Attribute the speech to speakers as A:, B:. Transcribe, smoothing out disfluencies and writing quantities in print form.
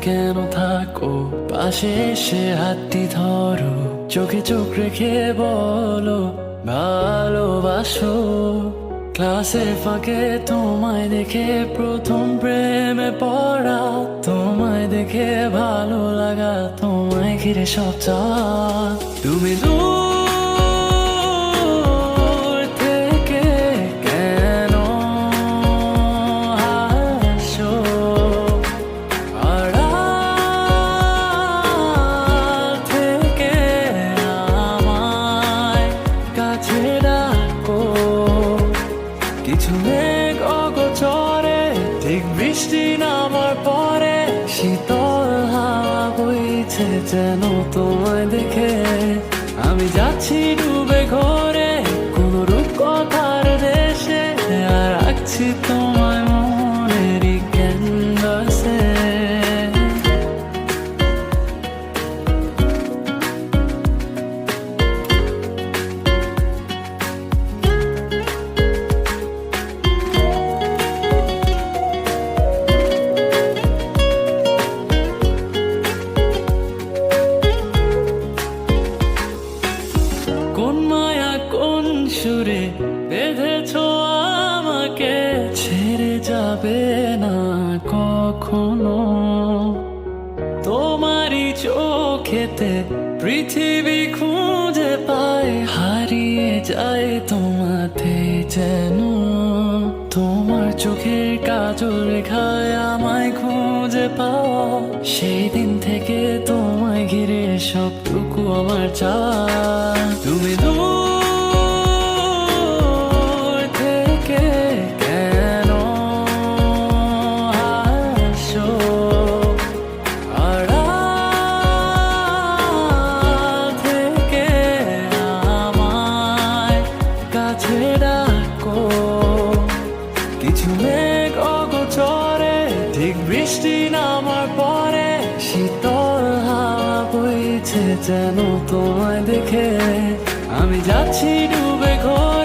A: কেন থাকো পাশে এসে হাতটি ধরো, চোখে চোখ রেখে বলো ভালোবাসো। ক্লাসের ফাঁকে তোমায় দেখে প্রথম প্রেমে পড়া, তোমায় দেখে ভালো লাগা, তোমায় ঘিরে সব চাওয়া। তুমি দূর থেকে কেন আসো, আড়াল থেকে আমায় কাছে ডাকো। কিছু মেঘ অগোচরে ঠিক বৃষ্টি নামার পরে শীতল হাওয়া বইছে যেন তোমায় দেখে। আমি যাচ্ছি ডুবে ঘরে কোন রূপকথার দেশে, আর রাখছি তোমায় মনেরই ক্যানভাসে। কোন মায়া কোন সুরে বেঁধেছো আমাকে, ছেড়ে যাবে না কখনো। তোমারই চোখেতে পৃথিবী খুঁজে পায়, হারিয়ে যায় তোমাতে যেন। তোমার চোখের কাজল রেখায় আমায় খুঁজে পাওয়া, সেই দিন থেকে তোমায় ঘিরে সবটুকু আমার চাওয়া। তুমি দূর থেকে কেন আসো, আড়াল থেকে আমায় কাছে ডাকো। কিছু মেঘ অগোচরে ঠিক বৃষ্টি নামার পরে শীতল হাওয়া বইছে যেন তোমায় দেখে। আমি যাচ্ছি ডুবে ঘরে